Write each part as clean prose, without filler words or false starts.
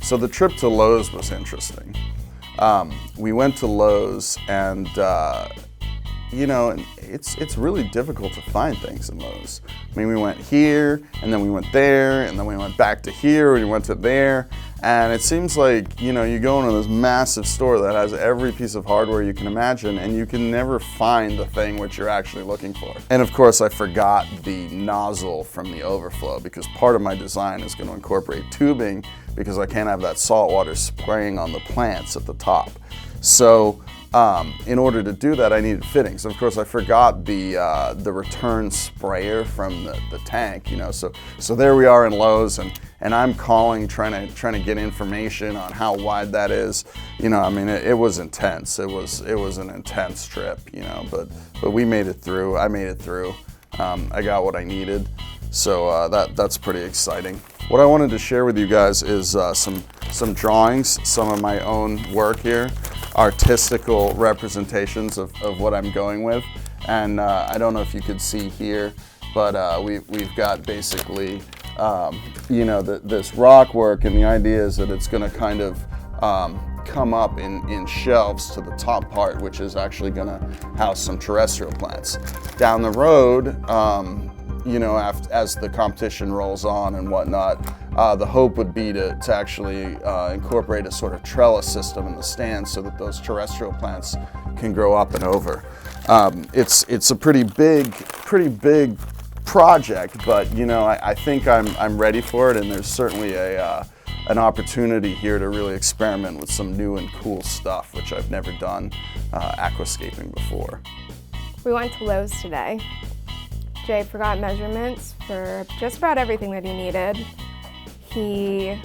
So the trip to Lowe's was interesting. We went to Lowe's and you know, it's really difficult to find things in Lowe's. I mean, we went here, and then we went there, and then we went back to here, and we went to there, and it seems like, you know, you go into this massive store that has every piece of hardware you can imagine, and you can never find the thing which you're actually looking for. And of course, I forgot the nozzle from the overflow, because part of my design is going to incorporate tubing, because I can't have that salt water spraying on the plants at the top. So in order to do that, I needed fittings. Of course, I forgot the return sprayer from the tank. You know, so there we are in Lowe's, and I'm calling, trying to get information on how wide that is. You know, I mean, it was intense. It was an intense trip. You know, but we made it through. I made it through. I got what I needed. So that's pretty exciting. What I wanted to share with you guys is some drawings, some of my own work here, artistical representations of what I'm going with. And I don't know if you could see here, but we've got basically, you know, this rock work, and the idea is that it's going to kind of come up in shelves to the top part, which is actually going to house some terrestrial plants. Down the road, you know, as the competition rolls on and whatnot, the hope would be to actually incorporate a sort of trellis system in the stands so that those terrestrial plants can grow up and over. It's a pretty big project, but you know, I think I'm ready for it, and there's certainly an opportunity here to really experiment with some new and cool stuff, which I've never done aquascaping before. We went to Lowe's today. Jay forgot measurements for just about everything that he needed. He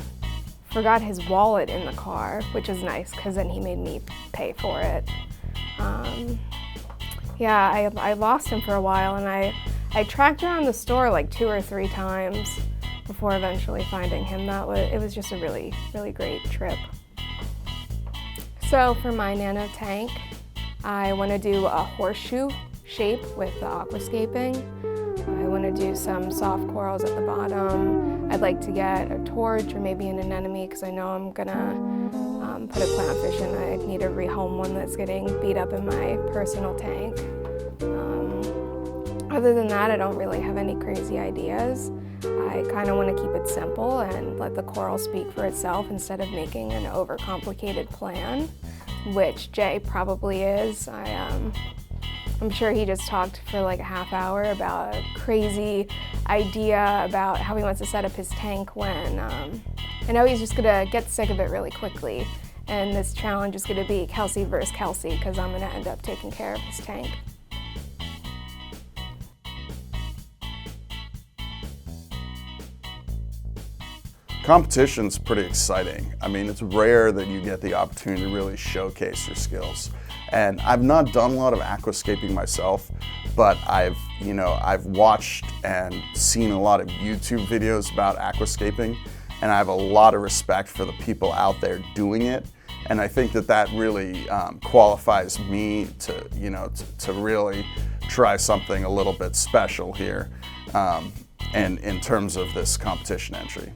forgot his wallet in the car, which is nice because then he made me pay for it. Yeah, I lost him for a while, and I tracked around the store like 2 or 3 times before eventually finding him. It was just a really, really great trip. So for my nano tank, I want to do a horseshoe shape with the aquascaping. I want to do some soft corals at the bottom. I'd like to get a torch or maybe an anemone, because I know I'm gonna put a clownfish in. I need to rehome one that's getting beat up in my personal tank. Other than that, I don't really have any crazy ideas. I kind of want to keep it simple and let the coral speak for itself instead of making an overcomplicated plan, which Jay probably is. I'm sure he just talked for like a half hour about a crazy idea about how he wants to set up his tank when I know he's just gonna get sick of it really quickly, and this challenge is gonna be Kelsey versus Kelsey, because I'm gonna end up taking care of his tank. Competition's pretty exciting. I mean, it's rare that you get the opportunity to really showcase your skills. And I've not done a lot of aquascaping myself, but I've watched and seen a lot of YouTube videos about aquascaping, and I have a lot of respect for the people out there doing it. And I think that really qualifies me to really try something a little bit special here, and in terms of this competition entry.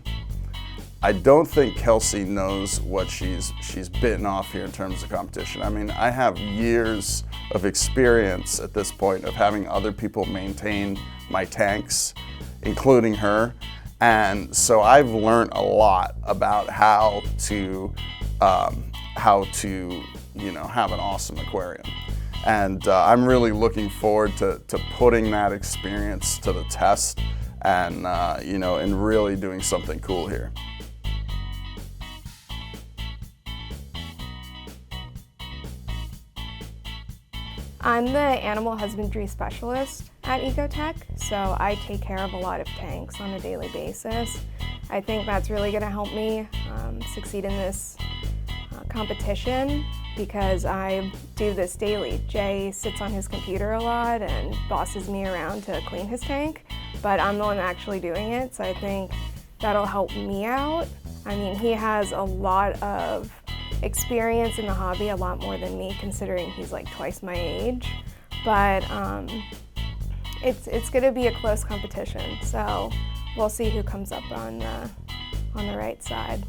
I don't think Kelsey knows what she's bitten off here in terms of competition. I mean, I have years of experience at this point of having other people maintain my tanks, including her, and so I've learned a lot about how to have an awesome aquarium. And I'm really looking forward to putting that experience to the test, and and really doing something cool here. I'm the animal husbandry specialist at Ecotech, so I take care of a lot of tanks on a daily basis. I think that's really going to help me succeed in this competition, because I do this daily. Jay sits on his computer a lot and bosses me around to clean his tank, but I'm the one actually doing it, so I think that'll help me out. I mean, he has a lot of experience in the hobby, a lot more than me, considering he's like twice my age. But it's going to be a close competition, so we'll see who comes up on the right side.